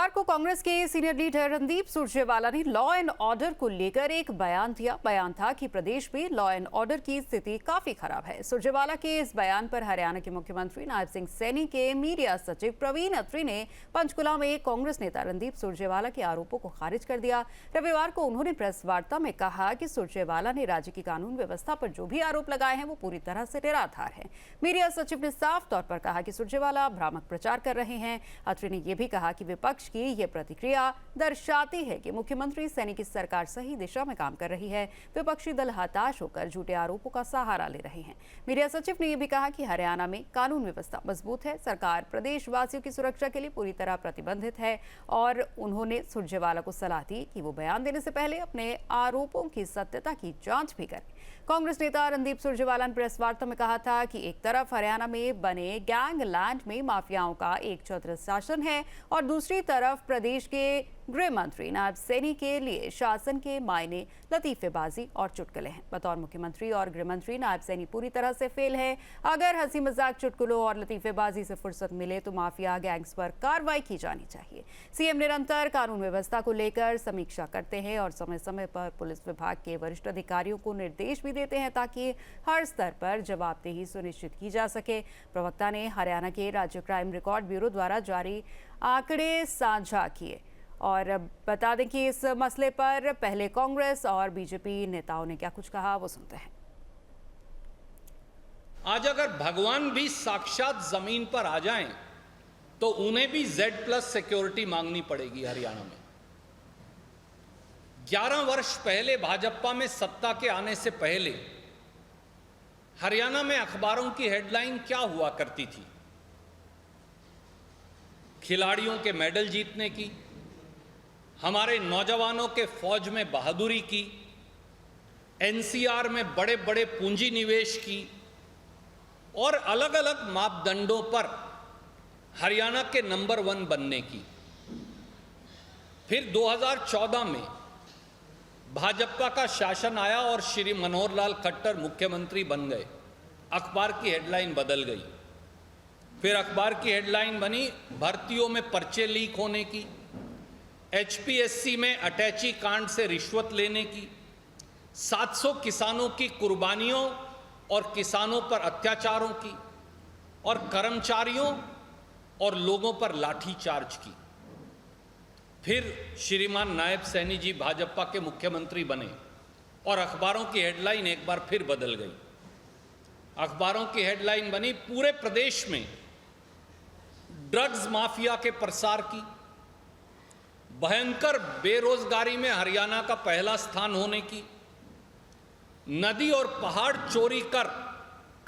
रविवार को कांग्रेस के सीनियर लीडर रणदीप सुरजेवाला ने लॉ एंड ऑर्डर को लेकर एक बयान दिया। बयान था कि प्रदेश में लॉ एंड ऑर्डर की स्थिति काफी खराब है। सुरजेवाला के इस बयान पर हरियाणा के मुख्यमंत्री नायब सिंह सैनी के मीडिया सचिव प्रवीण अत्री ने पंचकुला में कांग्रेस नेता रणदीप सुरजेवाला के आरोपों को खारिज कर दिया। रविवार को उन्होंने प्रेस वार्ता में कहा कि सुरजेवाला ने राज्य की कानून व्यवस्था पर जो भी आरोप लगाए हैं वो पूरी तरह से निराधार है। मीडिया सचिव ने साफ तौर पर कहा कि सुरजेवाला भ्रामक प्रचार कर रहे हैं। अत्री ने यह भी कहा कि विपक्ष की यह प्रतिक्रिया दर्शाती है कि मुख्यमंत्री सैनी की सरकार सही दिशा में काम कर रही है। विपक्षी दल हताश होकर झूठे आरोपों का सहारा ले रहे हैं। मीडिया सचिव ने यह भी कहा कि हरियाणा में कानून व्यवस्था मजबूत है। सरकार प्रदेशवासियों की सुरक्षा के लिए पूरी तरह प्रतिबंधित है और उन्होंने सुरजेवाला को सलाह दी कि वो बयान देने से पहले अपने आरोपों की सत्यता की जांच भी करें। कांग्रेस नेता रणदीप सुरजेवाला ने प्रेस वार्ता में कहा था कि एक तरफ हरियाणा में बने गैंगलैंड में माफियाओं का एक छत्र शासन है और दूसरी तरफ प्रदेश के गृह मंत्री नायब सैनी के लिए शासन के मायने लतीफेबाजी और चुटकुले हैं। बतौर मुख्यमंत्री और गृह मंत्री नायब सैनी पूरी तरह से फेल है। अगर हंसी मजाक, चुटकुलों और लतीफेबाजी से फुर्सत मिले तो माफिया गैंग्स पर कार्रवाई की जानी चाहिए। सीएम निरंतर कानून व्यवस्था को लेकर समीक्षा करते हैं और समय समय पर पुलिस विभाग के वरिष्ठ अधिकारियों को निर्देश भी देते हैं ताकि हर स्तर पर जवाबदेही सुनिश्चित की जा सके। प्रवक्ता ने हरियाणा के राज्य क्राइम रिकॉर्ड ब्यूरो द्वारा जारी आंकड़े साझा किए और बता दें कि इस मसले पर पहले कांग्रेस और बीजेपी नेताओं ने क्या कुछ कहा, वो सुनते हैं। आज अगर भगवान भी साक्षात जमीन पर आ जाएं तो उन्हें भी Z+ सिक्योरिटी मांगनी पड़ेगी। हरियाणा में 11 वर्ष पहले भाजपा में सत्ता के आने से पहले हरियाणा में अखबारों की हेडलाइन क्या हुआ करती थी? खिलाड़ियों के मेडल जीतने की, हमारे नौजवानों के फौज में बहादुरी की, NCR में बड़े बड़े पूंजी निवेश की और अलग अलग मापदंडों पर हरियाणा के नंबर 1 बनने की। फिर 2014 में भाजपा का शासन आया और श्री मनोहर लाल खट्टर मुख्यमंत्री बन गए। अखबार की हेडलाइन बदल गई। फिर अखबार की हेडलाइन बनी भर्तियों में पर्चे लीक होने की, HPSC में अटैची कांड से रिश्वत लेने की, 700 किसानों की कुर्बानियों और किसानों पर अत्याचारों की और कर्मचारियों और लोगों पर लाठीचार्ज की। फिर श्रीमान नायब सैनी जी भाजपा के मुख्यमंत्री बने और अखबारों की हेडलाइन एक बार फिर बदल गई। अखबारों की हेडलाइन बनी पूरे प्रदेश में ड्रग्स माफिया के प्रसार की, भयंकर बेरोजगारी में हरियाणा का पहला स्थान होने की, नदी और पहाड़ चोरी कर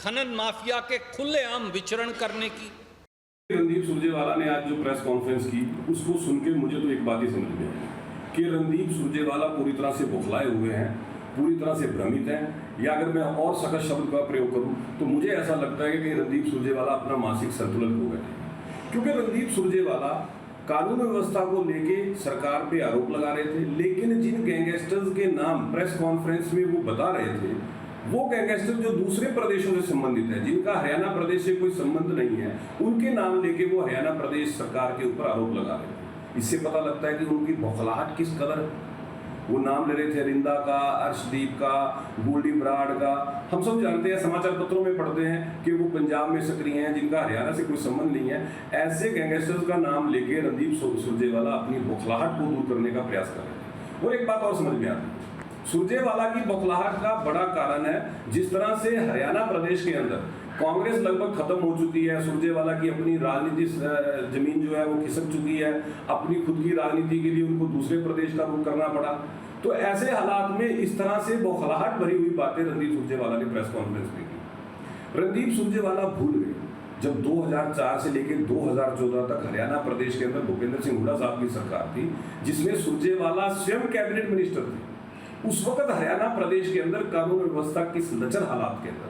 खनन माफिया के खुलेआम विचरण करने की। रणदीप सुरजेवाला ने आज जो प्रेस कॉन्फ्रेंस की उसको सुन के मुझे तो एक बात ही समझ में आई कि रणदीप सुरजेवाला पूरी तरह से बौखलाए हुए हैं, पूरी तरह से भ्रमित हैं। या अगर मैं और सख्त शब्द का प्रयोग करूं तो मुझे ऐसा लगता है कि रणदीप सुरजेवाला अपना मानसिक संतुलन खो गए थे, क्योंकि रणदीप सुरजेवाला कानून व्यवस्था को लेके सरकार पे आरोप लगा रहे थे, लेकिन जिन गैंगस्टर्स के नाम प्रेस कॉन्फ्रेंस में वो बता रहे थे वो गैंगस्टर जो दूसरे प्रदेशों से संबंधित है, जिनका हरियाणा प्रदेश से कोई संबंध नहीं है, उनके नाम लेके वो हरियाणा प्रदेश सरकार के ऊपर आरोप लगा रहे थे। इससे पता लगता है कि उनकी बौखलाहट किस कदर है। वो नाम ले रहे थे रिंदा का, अर्शदीप का, गोल्डी बराड़ का। हम सब जानते हैं, समाचार पत्रों में पढ़ते हैं कि वो पंजाब में सक्रिय हैं, जिनका हरियाणा से कोई संबंध नहीं है। ऐसे गैंगस्टर्स का नाम लेके रणदीप सुरजेवाला अपनी बौखलाहट को दूर करने का प्रयास कर रहे थे। और एक बात और समझ में आती है, सुरजेवाला की बौखलाहट का बड़ा कारण है जिस तरह से हरियाणा प्रदेश के अंदर कांग्रेस लगभग खत्म हो चुकी है। सुरजेवाला की अपनी राजनीतिक जमीन जो है वो खिसक चुकी है। अपनी खुद की राजनीति के लिए उनको दूसरे प्रदेश का रुख करना पड़ा। तो ऐसे हालात में इस तरह से बौखलाहट भरी हुई बातें रणदीप सुरजेवाला ने प्रेस कॉन्फ्रेंस में की। रणदीप सुरजेवाला भूल गए जब 2004 से लेकर 2014 तक हरियाणा प्रदेश के अंदर भूपेंद्र सिंह हुड्डा साहब की सरकार थी, जिसमें सुरजेवाला स्वयं कैबिनेट मिनिस्टर थे। उस वक्त हरियाणा प्रदेश के अंदर कानून व्यवस्था किस लचर हालात के अंदर।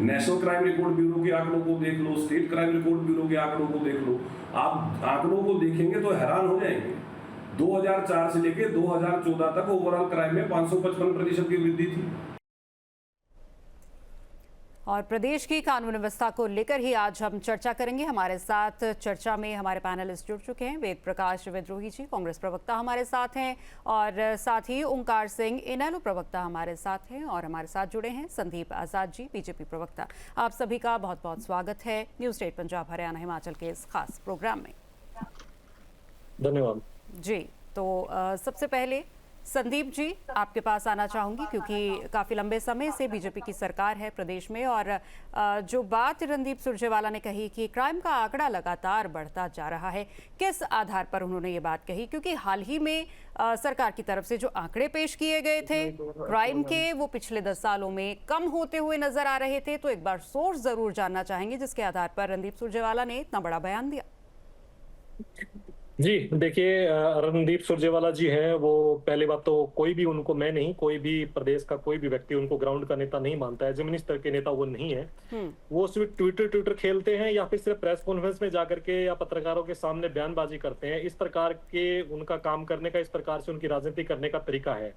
नेशनल क्राइम रिकॉर्ड ब्यूरो के आंकड़ों को देख लो, स्टेट क्राइम रिकॉर्ड ब्यूरो के आंकड़ों को देख लो, आप आंकड़ों को देखेंगे तो हैरान हो जाएंगे। 2004 से लेकर 2014 तक ओवरऑल क्राइम में 555% की वृद्धि थी। और प्रदेश की कानून व्यवस्था को लेकर ही आज हम चर्चा करेंगे। हमारे साथ चर्चा में हमारे पैनलिस्ट जुड़ चुके हैं। वेद प्रकाश विद्रोही जी, कांग्रेस प्रवक्ता हमारे साथ हैं, और साथ ही ओंकार सिंह, इनेलो प्रवक्ता हमारे साथ हैं, और हमारे साथ जुड़े हैं संदीप आजाद जी, बीजेपी प्रवक्ता। आप सभी का बहुत बहुत स्वागत है न्यूज़ 8 पंजाब हरियाणा हिमाचल के इस खास प्रोग्राम में। धन्यवाद जी। तो सबसे पहले संदीप जी आपके पास आना चाहूंगी, क्योंकि काफ़ी लंबे समय से बीजेपी की सरकार है प्रदेश में, और जो बात रणदीप सुरजेवाला ने कही कि क्राइम का आंकड़ा लगातार बढ़ता जा रहा है, किस आधार पर उन्होंने ये बात कही? क्योंकि हाल ही में सरकार की तरफ से जो आंकड़े पेश किए गए थे क्राइम के, वो पिछले 10 सालों में कम होते हुए नजर आ रहे थे। तो एक बार सोर्स जरूर जानना चाहेंगे जिसके आधार पर रणदीप सुरजेवाला ने इतना बड़ा बयान दिया। जी, देखिए रणदीप सुरजेवाला जी हैं, वो पहली बात तो कोई भी उनको, मैं नहीं, कोई भी प्रदेश का कोई भी व्यक्ति उनको ग्राउंड का नेता नहीं मानता है, जमीनी स्तर के नेता वो नहीं है। वो सिर्फ ट्विटर खेलते हैं या फिर सिर्फ प्रेस कॉन्फ्रेंस में जाकर के या पत्रकारों के सामने बयानबाजी करते हैं। इस प्रकार के उनका काम करने का, इस प्रकार से उनकी राजनीति करने का तरीका है।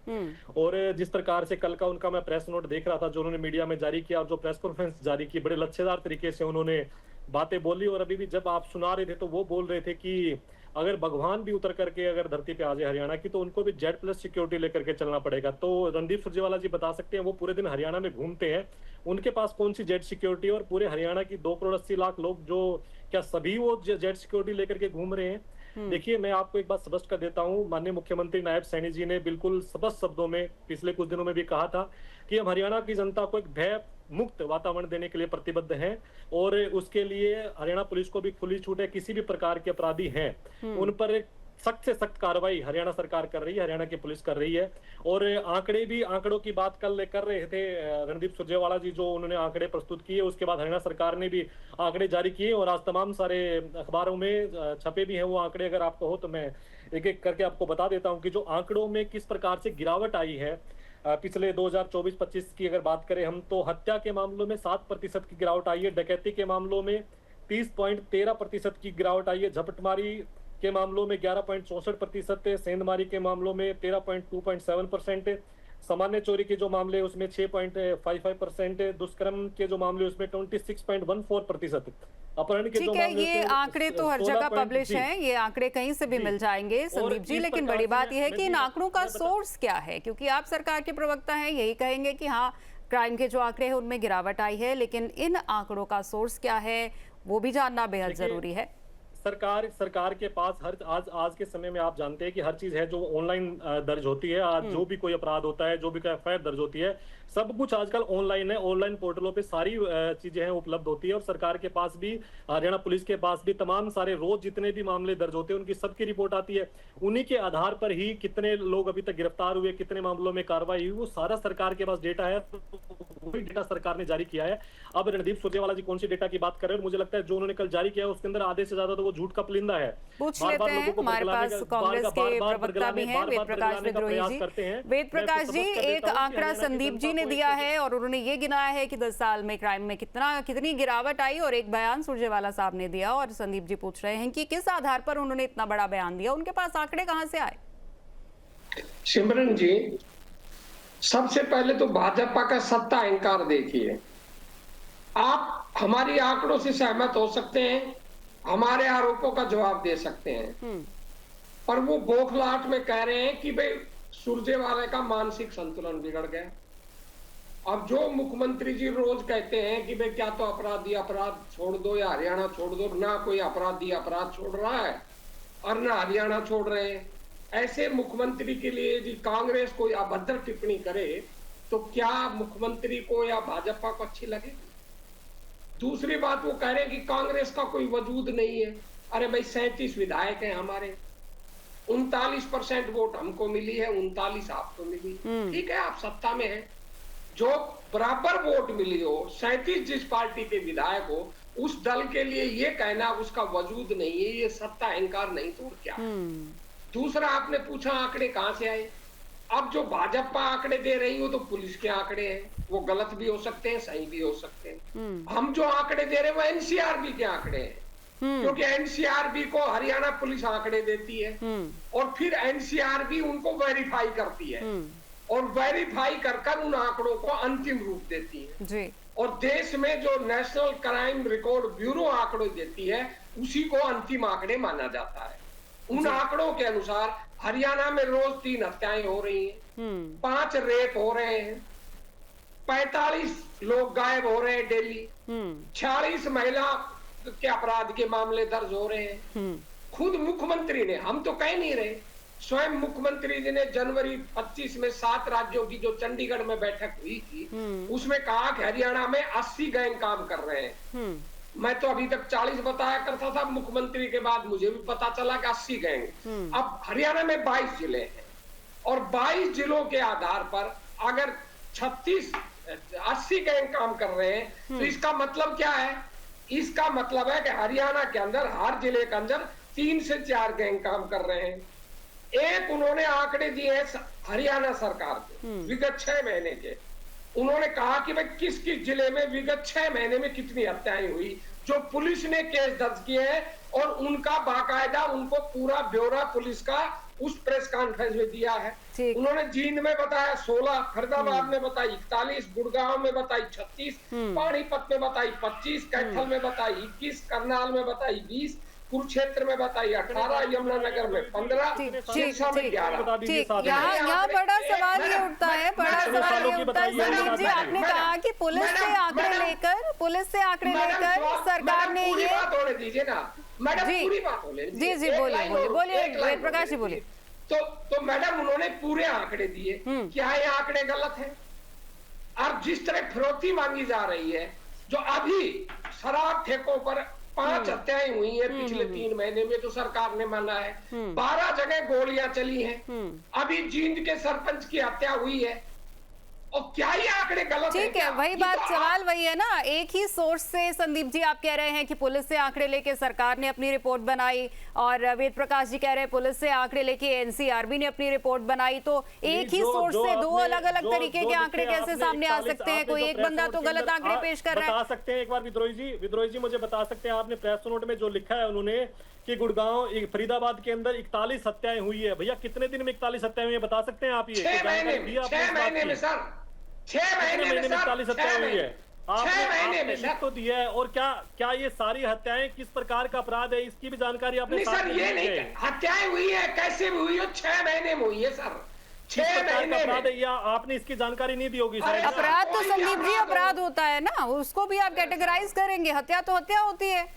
और जिस प्रकार से कल का उनका मैं प्रेस नोट देख रहा था जो उन्होंने मीडिया में जारी किया, और जो प्रेस कॉन्फ्रेंस जारी की, बड़े लच्छेदार तरीके से उन्होंने बातें बोली। और अभी भी जब आप सुना रहे थे तो वो बोल रहे थे कि अगर भगवान भी उतर करके अगर धरती पे आ जाए हरियाणा की, तो उनको भी Z+ सिक्योरिटी लेकर के चलना पड़ेगा। तो रणदीप सुरजेवाला जी बता सकते हैं, वो पूरे दिन हरियाणा में घूमते हैं, उनके पास कौन सी Z सिक्योरिटी, और पूरे हरियाणा की 2,80,00,000 लोग जो, क्या सभी वो Z सिक्योरिटी लेकर के घूम रहे हैं? देखिए, मैं आपको एक बात स्पष्ट कर देता हूँ, माननीय मुख्यमंत्री नायब सैनी जी ने बिल्कुल स्पष्ट शब्दों में पिछले कुछ दिनों में भी कहा था कि हम हरियाणा की जनता को एक भय मुक्त वातावरण देने के लिए प्रतिबद्ध हैं, और उसके लिए हरियाणा पुलिस को भी खुली छूट है। किसी भी प्रकार के अपराधी हैं उन पर एक सख्त से सख्त कार्रवाई हरियाणा सरकार कर रही है, हरियाणा की पुलिस कर रही है। और आंकड़ों की बात कल कर रहे थे रणदीप सुरजेवाला जी, जो उन्होंने आंकड़े प्रस्तुत किए, उसके बाद हरियाणा सरकार ने भी आंकड़े जारी किए, और आज तमाम सारे अखबारों में छपे भी हैं वो आंकड़े। अगर आपको हो तो मैं एक एक करके आपको बता देता हूँ कि जो आंकड़ों में किस प्रकार से गिरावट आई है। पिछले 2024-25 की अगर बात करें हम, तो हत्या के मामलों में 7% की गिरावट आई है, डकैती के मामलों में 30.13% की गिरावट आई है, झपटमारी के मामलों में 11.64%, सेंधमारी के मामलों में 13.27%, सामान्य चोरी के जो मामले उसमें 6.55%, दुष्कर्म के जो मामले उसमें 26.14%, अपहरण के जो मामले, ये आंकड़े तो हर जगह पब्लिश हैं, ये आंकड़े कहीं से भी मिल जाएंगे संदीप जी, लेकिन बड़ी बात यह है कि इन आंकड़ों का सोर्स क्या है? क्योंकि आप सरकार के प्रवक्ता हैं, यही कहेंगे कि हाँ, क्राइम के जो आंकड़े हैं उनमें गिरावट आई है, लेकिन इन आंकड़ों का सोर्स क्या है वो भी जानना बेहद जरूरी है। सरकार के पास आज के समय में आप जानते हैं कि हर चीज है जो ऑनलाइन दर्ज होती है। आज जो भी कोई अपराध होता है, जो भी कोई FIR दर्ज होती है, सब कुछ आजकल ऑनलाइन है। ऑनलाइन पोर्टलों पे सारी चीजें हैं उपलब्ध होती है, और सरकार के पास भी, हरियाणा पुलिस के पास भी तमाम सारे रोज जितने भी मामले दर्ज होते हैं उनकी सबकी रिपोर्ट आती है। उन्हीं के आधार पर ही कितने लोग अभी तक गिरफ्तार हुए, कितने मामलों में कार्रवाई हुई, वो सारा सरकार के पास डेटा है। वही डेटा सरकार ने जारी किया है। अब रणदीप सुरजेवाला जी कौन सी डेटा की बात कर रहे हैं? मुझे लगता है जो उन्होंने कल जारी किया है उसके अंदर आधे से ज्यादा तो वो झूठ का पुलिंदा है। पूछ लेते हैं, हमारे पास कांग्रेस के प्रवक्ता भी हैं, वेद प्रकाश विद्रोही जी। वेद प्रकाश जी, एक आंकड़ा संदीप जी ने दिया है और उन्होंने ये गिनाया है कि 10 साल में क्राइम में कितनी गिरावट आई, और एक बयान सुरजेवाला साहब ने दिया, और संदीप जी पूछ रहे हैं कि किस आधार पर उन्होंने इतना बड़ा बयान दिया, उनके पास आंकड़े कहां से आए? सिमरन जी, सबसे पहले तो भाजपा का सत्ता अहंकार देखिए। आप हमारी आंकड़ों से सहमत हो सकते हैं, हमारे आरोपों का जवाब दे सकते हैं, पर वो बौखलाहट में कह रहे हैं कि भाई सुरजेवाला का मानसिक संतुलन बिगड़ गया। अब जो मुख्यमंत्री जी रोज कहते हैं कि भाई क्या तो अपराधी अपराध छोड़ दो या हरियाणा छोड़ दो, ना कोई अपराधी अपराध छोड़ रहा है और ना हरियाणा छोड़ रहे हैं। ऐसे मुख्यमंत्री के लिए यदि कांग्रेस कोई अभद्र टिप्पणी करे तो क्या मुख्यमंत्री को या भाजपा को अच्छी लगेगी? दूसरी बात, वो कह रहे हैं कि कांग्रेस का कोई वजूद नहीं है। अरे भाई, 37 विधायक हैं हमारे, 39% वोट हमको मिली है, 39 आपको मिली। ठीक है, आप सत्ता में हैं। जो बराबर वोट मिली हो, 37 जिस पार्टी के विधायक हो, उस दल के लिए ये कहना उसका वजूद नहीं है, ये सत्ता अहंकार नहीं तो क्या। दूसरा, आपने पूछा आंकड़े कहां से आए। अब जो भाजपा आंकड़े दे रही हो तो पुलिस के आंकड़े हैं, वो गलत भी हो सकते हैं, सही भी हो सकते हैं। हम जो आंकड़े दे रहे हैं वो NCRB के आंकड़े हैं, क्योंकि NCRB को हरियाणा पुलिस आंकड़े देती है और फिर NCRB उनको वेरीफाई करती है और वेरीफाई कर उन आंकड़ों को अंतिम रूप देती है। जी। और देश में जो नेशनल क्राइम रिकॉर्ड ब्यूरो आंकड़े देती है उसी को अंतिम आंकड़े माना जाता है। उन आंकड़ों के अनुसार हरियाणा में रोज 3 हत्याएं हो रही हैं, 5 रेप हो रहे हैं, 45 लोग गायब हो रहे हैं डेली, 46 महिला के अपराध के मामले दर्ज हो रहे हैं। खुद मुख्यमंत्री ने, हम तो कह नहीं रहे, स्वयं मुख्यमंत्री जी ने जनवरी 25 में 7 राज्यों की जो चंडीगढ़ में बैठक हुई थी उसमें कहा कि हरियाणा में 80 गैंग काम कर रहे हैं। मैं तो अभी तक 40 बताया करता था, मुख्यमंत्री के बाद मुझे भी पता चला कि 80 गैंग। अब हरियाणा में 22 जिले हैं और 22 जिलों के आधार पर अगर 80 गैंग काम कर रहे हैं तो इसका मतलब क्या है? इसका मतलब है कि हरियाणा के अंदर हर जिले के अंदर 3 से 4 गैंग काम कर रहे हैं। एक उन्होंने आंकड़े दिए हैं हरियाणा सरकार को विगत 6 महीने के। उन्होंने कहा कि भाई किस किस जिले में विगत 6 महीने में कितनी हत्याएं हुई, जो पुलिस ने केस दर्ज किए हैं और उनका बाकायदा उनको पूरा ब्यौरा पुलिस का उस प्रेस कॉन्फ्रेंस में दिया है। उन्होंने जींद में बताया 16, फरीदाबाद में बताई 41, गुड़गांव में बताई 36, पानीपत में बताई 25, कैथल में बताई 21, करनाल में बताई 20, कुरुक्षेत्र में बताई 18, यमुनानगर में 15, सिरसा में 11। यहाँ बड़ा सवाल ये उठता है, संदीप जी, आपने कहा कि पुलिस से आंकड़े लेकर सरकार ने ये, होने दीजिए ना मैडम, पूरी बात होने दीजिए। जी बोलिए वेद प्रकाश जी बोलिए। तो मैडम उन्होंने पूरे आंकड़े दिए, क्या ये आंकड़े गलत है? और जिस तरह फिरौती मांगी जा रही है, जो अभी शराब ठेकों पर 5 हत्याएं हुई है पिछले 3 महीने में, तो सरकार ने माना है 12 जगह गोलियां चली हैं, अभी जींद के सरपंच की हत्या हुई है, और क्या ये आंकड़े गलत है? ठीक है, वही बात, सवाल वही है ना। एक ही सोर्स से संदीप जी आप कह रहे हैं कि पुलिस से आंकड़े लेके सरकार ने अपनी रिपोर्ट बनाई, और वेद प्रकाश जी कह रहे हैं पुलिस से आंकड़े लेके एनसीआरबी ने अपनी रिपोर्ट बनाई। तो एक ही सोर्स से 2 अलग अलग तरीके के आंकड़े कैसे सामने आ सकते हैं? कोई एक बंदा तो गलत आंकड़े पेश कर रहा है। बता सकते हैं एक बार विद्रोही जी मुझे बता सकते हैं, आपने प्रेस नोट में जो लिखा है उन्होंने कि गुड़गांव फरीदाबाद के अंदर 41 हत्याएं हुई है, भैया कितने दिन में 41 हत्याएं हुई है बता सकते हैं आप? ये 6 महीने में सर, 6 महीने में 41 हत्याएं हुई है। 6 महीने में लिख तो दिया है, और क्या ये सारी हत्याएं किस प्रकार का अपराध है इसकी भी जानकारी आपने सर ये नहीं, हत्याएं हुई है कैसे भी हुई हो, 6 महीने में हुई है सर, 6 महीने अपराध है, या आपने इसकी जानकारी नहीं दी होगी? अपराध तो संदीप जी अपराध होता है ना, उसको भी आप कैटेगराइज करेंगे, हत्या तो हत्या होती है।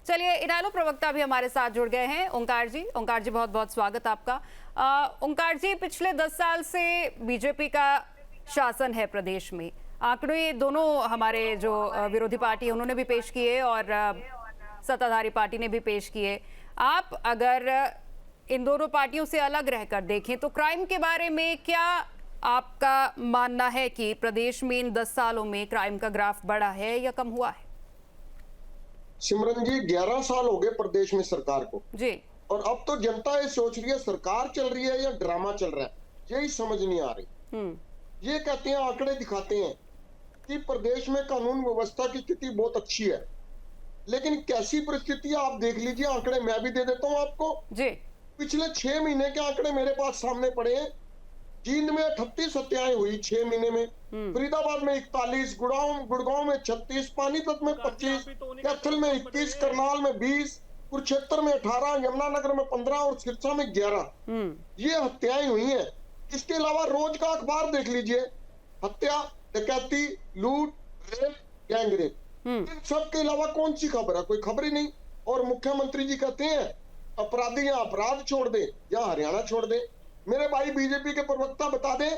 चलिए, इनालो प्रवक्ता भी हमारे साथ जुड़ गए हैं, ओंकार जी बहुत बहुत स्वागत आपका। ओंकार जी, पिछले 10 साल से बीजेपी का शासन है प्रदेश में, आंकड़े दोनों हमारे जो विरोधी पार्टी है उन्होंने भी पेश किए और सत्ताधारी पार्टी ने भी पेश किए। आप अगर इन दोनों पार्टियों से अलग रहकर देखें तो क्राइम के बारे में क्या आपका मानना है कि प्रदेश में इन 10 सालों में क्राइम का ग्राफ बढ़ा है या कम हुआ है? सिमरन जी, 11 साल हो गए प्रदेश में सरकार को जी, और अब तो जनता ये सोच रही है सरकार चल रही है या ड्रामा चल रहा है, यही समझ नहीं आ रही। ये कहते हैं, आंकड़े दिखाते हैं कि प्रदेश में कानून व्यवस्था की स्थिति बहुत अच्छी है, लेकिन कैसी परिस्थिति आप देख लीजिए, आंकड़े मैं भी दे देता हूं आपको जी। पिछले 6 महीने के आंकड़े मेरे पास सामने पड़े हैं। जींद में 38 हत्याएं हुई 6 महीने में, फरीदाबाद में 41, गुड़गांव में 36, पानीपत में 25, कैथल में 21, करनाल में 20, कुरुक्षेत्र में 18, यमुनानगर में 15 और सिरसा में 11 ये हत्याएं हुई हैं। इसके अलावा रोज का अखबार देख लीजिए, हत्या, डकैती, लूट, रेप, गैंगरेप, इन सब के अलावा कौन सी खबर है? कोई खबर ही नहीं। और मुख्यमंत्री जी कहते हैं अपराधी या अपराध छोड़ दे या हरियाणा छोड़ दे। मेरे भाई बीजेपी के प्रवक्ता बता दें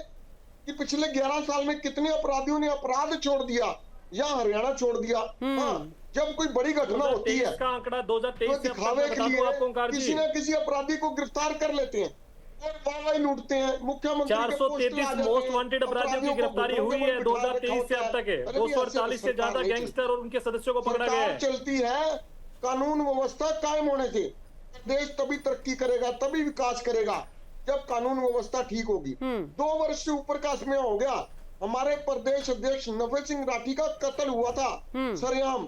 कि पिछले 11 साल में कितने अपराधियों ने अपराध छोड़ दिया या हरियाणा छोड़ दिया। हाँ, जब कोई बड़ी घटना होती है का आंकड़ा 2023 तो दिखावे के लिए किसी न किसी अपराधी को गिरफ्तार कर लेते हैं और वाहवाही लूटते हैं। मुख्यमंत्री 433 मोस्ट वांटेड अपराधियों की गिरफ्तारी हुई है 2023 से अब तक है। 248 से ज्यादा गैंगस्टर और उनके सदस्यों को पकड़ा गया है। चलती है, कानून व्यवस्था कायम होने से देश तभी तरक्की करेगा, तभी विकास करेगा जब कानून व्यवस्था ठीक होगी। 2 वर्ष से ऊपर का समय हो गया, हमारे प्रदेश अध्यक्ष नफे सिंह राठी का कत्ल हुआ था सरेआम।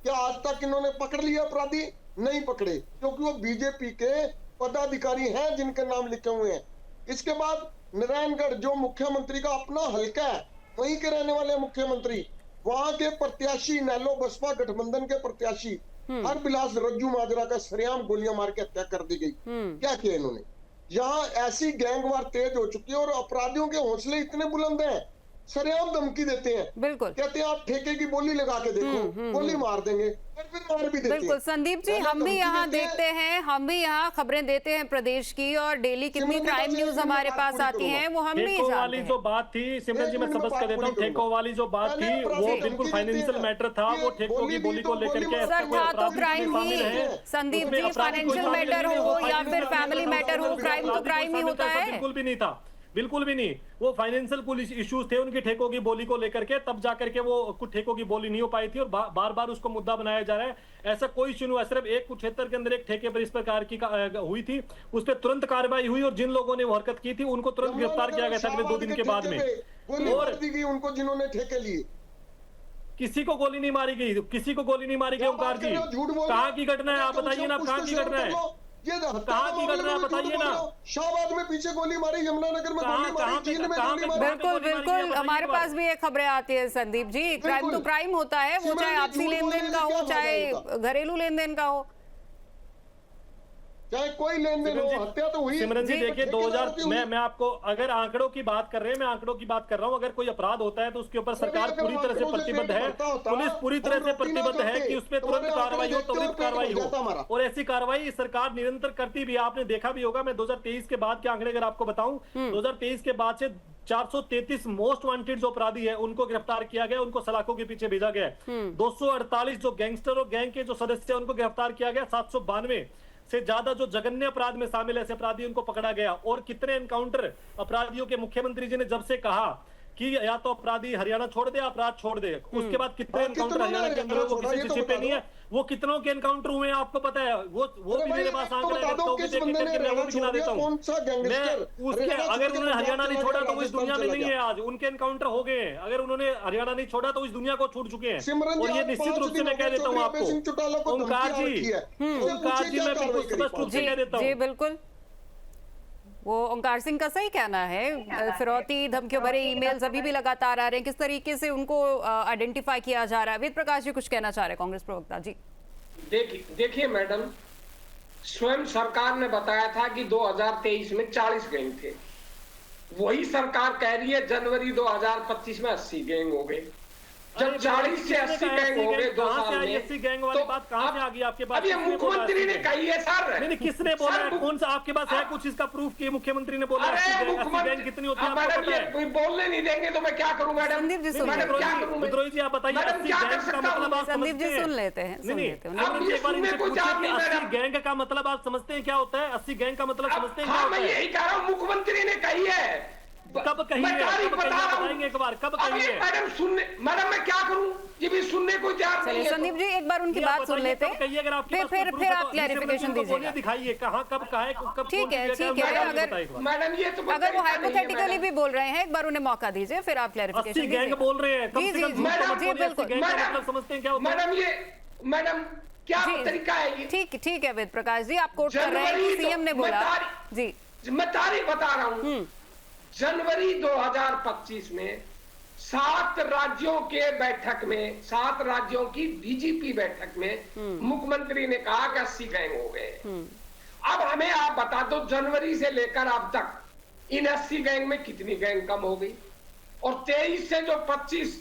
क्या आज तक इन्होंने पकड़ लिया अपराधी? नहीं पकड़े, क्योंकि वो बीजेपी के पदाधिकारी हैं जिनके नाम लिखे हुए हैं। इसके बाद नारायणगढ़ जो मुख्यमंत्री का अपना हल्का है, वहीं के रहने वाले मुख्यमंत्री, वहां के प्रत्याशी नैलो बसपा गठबंधन के प्रत्याशी हरबिलास रज्जू माजरा का सरेआम गोलियां मार के हत्या कर दी गई। क्या किया इन्होंने? यहाँ ऐसी गैंगवार तेज हो चुकी है और अपराधियों के हौसले इतने बुलंद हैं, सरेआम धमकी देते हैं, बिल्कुल कहते हैं आप ठेके की बोली लगा के देखो, गोली मार देंगे, और फिर मार भी देते हैं। बिल्कुल संदीप जी, हम भी यहाँ देखते हैं, हम भी यहाँ खबरें देते हैं प्रदेश की, और डेली कितनी क्राइम न्यूज हमारे पास आती हैं वो हम भी ठेकों वाली जानते हैं। जो बात थी सिमरन जी, मैं समझ कर देता हूँ, ठेकों वाली जो बात थी वो बिल्कुल फाइनेंशियल मैटर था, वो ठेकों की बोली को लेकर के सर था तो क्राइम ही, संदीप जी, फाइनेंशियल मैटर हो या फिर फैमिली मैटर हो, क्राइम तो क्राइम ही होता है। बिल्कुल भी नहीं था, बिल्कुल भी नहीं। वो फाइनेंशियल पुलिस इश्यूज थे उनकी ठेकों की बोली को लेकर के, तब जाकर के वो कुछ ठेकों की बोली नहीं हो पाई थी और बार बार उसको मुद्दा बनाया जा रहा है। ऐसा कोई इश्यू नहीं हुआ, सिर्फ एक कुरुक्षेत्र के अंदर एक ठेके पर इस प्रकार की हुई थी, उस पर तुरंत कार्रवाई हुई और जिन लोगों ने वो हरकत की थी उनको तुरंत गिरफ्तार किया गया था अगले 2 दिन के बाद में। और उनको जिन्होंने ठेके लिए, किसी को गोली नहीं मारी गई, किसी को गोली नहीं मारी गई। ओंकार जी, कहाँ की घटना है आप बताइए ना, कहाँ की घटना है, कहाँ की घटना है बताइए ना। शाहबाद में पीछे गोली मारी, यमुनानगर में गोली मारी, जींद में गोली मारी। बिल्कुल बिल्कुल, हमारे पास भी ये खबरें आती है संदीप जी। क्राइम तो क्राइम होता है, वो चाहे आपसी लेन देन का हो, चाहे घरेलू लेन देन का हो, चाहे कोई लेन देन हो, हत्या तो हुई। सिमरन जी देखिए 2000 मैं आपको अगर आंकड़ों की बात कर रहे हैं, मैं आंकड़ों की बात कर रहा हूं। अगर कोई अपराध होता है तो उसके ऊपर सरकार पूरी तरह से प्रतिबद्ध है, पुलिस पूरी तरह से प्रतिबद्ध है कि उस पर तुरंत कार्रवाई हो, त्वरित कार्रवाई हो, और ऐसी कार्रवाई सरकार निरंतर करती भी है। आपने देखा भी होगा, मैं 2023 के बाद के आंकड़े अगर आपको बताऊं, 2023 के बाद से 433 मोस्ट वांटेड जो अपराधी है उनको गिरफ्तार किया गया, उनको सलाखों के पीछे भेजा गया। 248 जो गैंगस्टर और गैंग के जो सदस्य हैं उनको गिरफ्तार किया गया। 792 से ज्यादा जो जघन्य अपराध में शामिल ऐसे अपराधी उनको पकड़ा गया। और कितने एनकाउंटर अपराधियों के मुख्यमंत्री जी ने जब से कहा कि या तो अपराधी हरियाणा छोड़ दे, अपराध छोड़ दे, उसके बाद कितने एनकाउंटर हरियाणा के अंदर वो किसी से छिपे नहीं है, वो कितनों के एनकाउंटर हुए हैं आपको पता है। वो भी मेरे पास आंकड़ा है, मैं वो भी गिना देता हूँ। उसके अगर उन्होंने हरियाणा नहीं छोड़ा तो वो इस दुनिया में नहीं है आज, उनके एनकाउंटर हो गए हैं। अगर उन्होंने हरियाणा नहीं छोड़ा तो इस दुनिया को छूट चुके हैं। और ये निश्चित रूप से मैं कह देता हूँ आपको, ओंकार जी, मैं बिल्कुल स्पष्ट रूप से कह देता हूँ। जी बिल्कुल, वो ओंकार सिंह का सही कहना है। फिरौती धमकियों भरे ईमेल्स अभी भी लगातार आ रहे हैं, किस तरीके से उनको आइडेंटिफाई किया जा रहा है। वेद प्रकाश जी कुछ कहना चाह रहे हैं, कांग्रेस प्रवक्ता जी। देखिए मैडम, स्वयं सरकार ने बताया था कि 2023 में 40 गैंग थे, वही सरकार कह रही है जनवरी 2025 में 80 गैंग हो गए। जब 40 से 80 गैंग हो गए 2 साल में, 80 गैंग वाली बात कहां से आ गई आपके पास? अब ये मुख्यमंत्री ने कही है सर। नहीं, किसने बोला है? कौन सा आपके पास है कुछ इसका प्रूफ कि मुख्यमंत्री ने बोला है 80 गैंग कितनी होती है आपको पता है? कोई बोलने नहीं देंगे तो मैं क्या करूं मैडम? संदीप जी सुन मैडम क्या करूं? विद्रोही जी आप बताइए, 80 गैंग का मतलब आप संदीप समझते जी हैं? सुन लेते हैं, सुन लेते हैं। नहीं, एक बार इनसे पूछिए कि 80 गैंग का मतलब आप समझते हैं क्या होता है? 80 गैंग का मतलब समझते हैं क्या होता है? मैं यही कह रहा हूं, मुख्यमंत्री ने कही है। कब कही है? कब बताएंगे एक बार, कब कही है? मैडम सुनने, मैडम मैं क्या करूं, ये भी सुनने को तैयार नहीं है। संदीप जी एक बार उनकी बात सुन लेते हैं, फिर आप क्लैरिफिकेशन दीजिएगा। दिखाइए कहाँ कब कहा है, कब ठीक है। अगर मैडम ये तो अगर वो हाइपोथेटिकली भी बोल रहे हैं, एक बार उन्हें मौका दीजिए, फिर आप क्लैरिफिकेशन दीजिए। गैंग बोल रहे हैं, जी जी जी बिल्कुल, मतलब समझते हैं क्या होता है? मैडम क्या तरीका है ये? ठीक है वेद प्रकाश जी, आप कोट कर रहे हैं कि सीएम ने बोला। जी मैं तारीख बता रहा हूँ, जनवरी 2025 में 7 राज्यों के बैठक में, 7 राज्यों की डीजीपी बैठक में मुख्यमंत्री ने कहा कि 80 गैंग हो गए। अब हमें आप बता दो, जनवरी से लेकर अब तक इन 80 गैंग में कितनी गैंग कम हो गई, और 23 से जो 25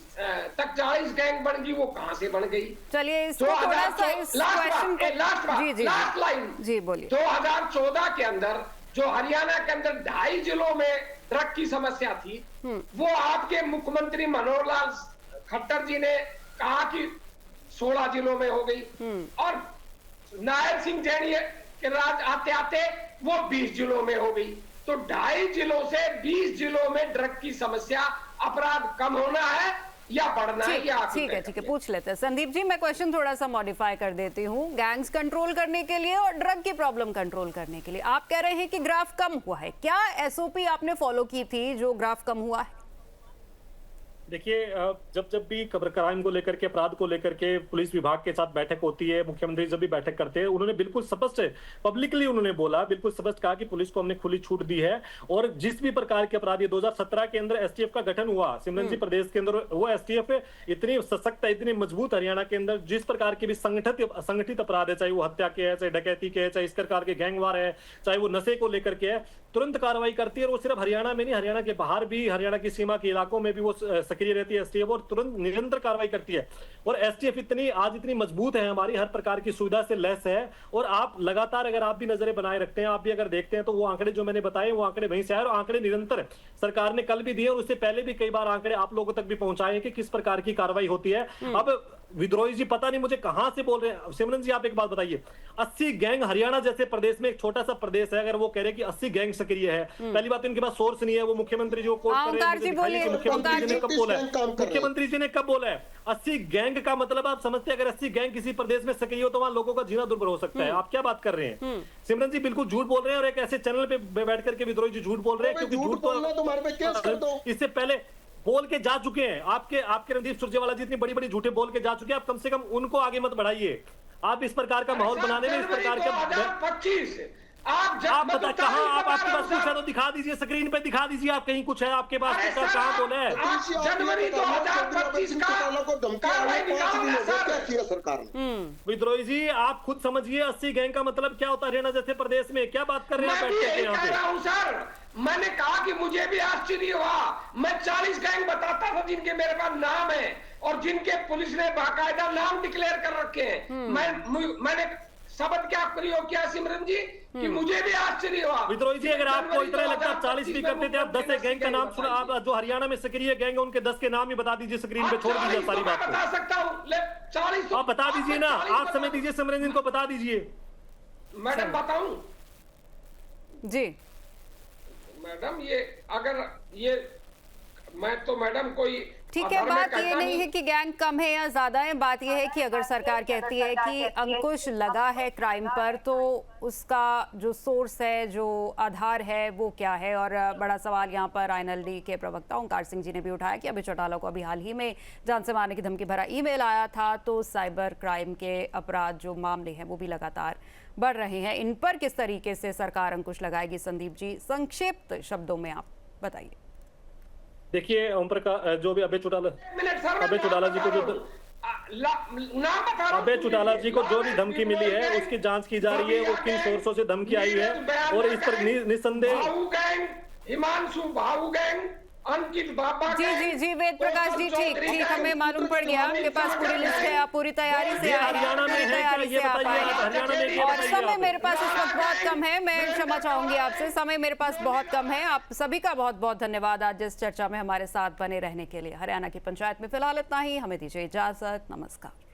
तक 40 गैंग बन गई, वो कहां से बन गई? चलिए इसको थोड़ा सा इस क्वेश्चन को लास्ट लाइन जी बोलिए। 2014 के अंदर जो हरियाणा के अंदर 2.5 जिलों में ड्रग की समस्या थी, वो आपके मुख्यमंत्री मनोहर लाल खट्टर जी ने कहा कि 16 जिलों में हो गई, और नायर सिंह जैनी के राज आते आते वो 20 जिलों में हो गई। तो 2.5 जिलों से 20 जिलों में ड्रग की समस्या, अपराध कम होना है या बढ़ना है? ठीक है पूछ लेते हैं। संदीप जी मैं क्वेश्चन थोड़ा सा मॉडिफाई कर देती हूँ। गैंग्स कंट्रोल करने के लिए और ड्रग की प्रॉब्लम कंट्रोल करने के लिए आप कह रहे हैं कि ग्राफ कम हुआ है, क्या एसओपी आपने फॉलो की थी जो ग्राफ कम हुआ है? देखिए, जब जब भी क्राइम को लेकर के, अपराध को लेकर के पुलिस विभाग के साथ बैठक होती है, मुख्यमंत्री जब भी बैठक करते हैं, उन्होंने बिल्कुल स्पष्ट पब्लिकली उन्होंने बोला, बिल्कुल स्पष्ट कहा कि पुलिस को हमने खुली छूट दी है और जिस भी प्रकार के अपराध, ये 2017 के अंदर एसटीएफ का गठन हुआ सिमरन जी प्रदेश के अंदर, वो एसटीएफ इतनी सशक्त है, इतनी मजबूत हरियाणा के अंदर, जिस प्रकार के भी संगठित अपराध है, चाहे वो हत्या के है, चाहे डकैती के है, चाहे इस प्रकार के गैंगवार है, चाहे वो नशे को लेकर के है, तुरंत कार्रवाई करती है। और वो सिर्फ हरियाणा में नहीं, हरियाणा के बाहर भी, हरियाणा की सीमा के इलाकों में भी वो सक्रिय रहती है एसटीएफ और तुरंत निरंतर कार्रवाई करती है। और एसटीएफ आज इतनी मजबूत है, हमारी हर प्रकार की सुविधा से लैस है। और आप लगातार, अगर आप भी नजरें बनाए रखते हैं, आप भी अगर देखते हैं, तो वो आंकड़े जो मैंने बताए, वो आंकड़े वहीं से आए और आंकड़े निरंतर सरकार ने कल भी दिए और उससे पहले भी कई बार आंकड़े आप लोगों तक भी पहुंचाए कि किस प्रकार की कार्रवाई होती है। अब विद्रोही जी पता नहीं मुझे कहां से बोल रहे हैं। सिमरन जी, आप एक बात बताइए, 80 गैंग, हरियाणा जैसे प्रदेश में, एक छोटा सा प्रदेश है, अगर वो कह रहे कि 80 गैंग सक्रिय है, पहली बात तो इनके पास सोर्स नहीं है। वो मुख्यमंत्री जी को कोट कर रहे हैं, मुख्यमंत्री जी ने कब बोला है? मुख्यमंत्री जी ने कब बोला है 80 गैंग का मतलब? आप समझते हैं अगर 80 गैंग किसी प्रदेश में सक्रिय हो तो वहां लोगों का जीना दुर्भर हो सकता है। आप क्या बात कर रहे हैं? सिमरन जी बिल्कुल झूठ बोल रहे हैं और एक ऐसे चैनल पे बैठ करके विद्रोही जी झूठ बोल रहे हैं, क्योंकि झूठ तो इससे पहले बोल के जा चुके हैं। आपके रणदीप सुरजेवाला जी इतनी बड़ी बड़ी झूठे बोल के जा चुके हैं। आप कम से कम उनको आगे मत बढ़ाइए। आप इस प्रकार का माहौल बनाने में, इस प्रकार का 2025 आप बता कहां, आप आपके पास कुछ है तो दिखा दीजिए, स्क्रीन पे दिखा दीजिए, आप कहीं कुछ है आपके पास, कहां बोले हैं? जनवरी 2025 का सरकार ने। विद्रोही जी, आप खुद समझिए 80 गैंग का मतलब क्या होता है हरियाणा जैसे प्रदेश में। क्या बात कर रहे हैं बैठ के यहाँ पे? सर, मैंने कहा कि मुझे भी आश्चर्य हुआ। मैं 40 गैंग बताता था जिनके मेरे पास नाम है और जिनके पुलिस ने बाकायदा नाम डिक्लेयर कर रखे हैं। मैंने शब्द क्या प्रयोग किया सिमरन जी कि मुझे भी आश्चर्य हुआ। विद्रोही जी, अगर आपको इतना लगता है 40 भी करते थे, आप 10 गैंग का नाम सुना, आप जो हरियाणा में सक्रिय गैंग है उनके 10 के नाम ही बता दीजिए, स्क्रीन पे छोड़ दीजिए सारी बात को। बता सकता हूँ 40 आप बता दीजिए ना, आप समय दीजिए सिमरन जी को, बता दीजिए। मैडम बताऊं जी? मैडम मैं तो मैडम कोई ठीक है, बात ये नहीं है कि गैंग कम है या ज्यादा है, बात ये है कि अगर सरकार कहती है कि अंकुश लगा है क्राइम पर, तो उसका जो सोर्स है, जो आधार है, वो क्या है? और बड़ा सवाल यहाँ पर आईएनएलडी के प्रवक्ता ओंकार सिंह जी ने भी उठाया कि अभय चौटाला को अभी हाल ही में जान से मारने की धमकी भरा ईमेल आया था, तो साइबर क्राइम के अपराध जो मामले हैं वो भी लगातार बढ़ रहे हैं। इन पर किस तरीके से सरकार अंकुश लगाएगी? संदीप जी, संक्षिप्त शब्दों में आप बताइए। देखिए, ओम प्रकाश, जो भी अभय चौटाला जी को जो भी धमकी मिली है उसकी जांच की जा रही है, वो किन सोर्सों से धमकी आई है, और इस पर निसंदेह हिमांशु भाऊ गैंग, अंकित बाबा जी वेद प्रकाश जी, ठीक, हमें मालूम पड़ गया, आपके पास पूरी लिस्ट है, आप पूरी तैयारी से आए, और समय मेरे पास इस वक्त बहुत कम है, मैं क्षमा चाहूंगी आपसे, समय मेरे पास बहुत कम है। आप सभी का बहुत बहुत धन्यवाद आज इस चर्चा में हमारे साथ बने रहने के लिए। हरियाणा की पंचायत में फिलहाल इतना ही, हमें दीजिए इजाजत, नमस्कार।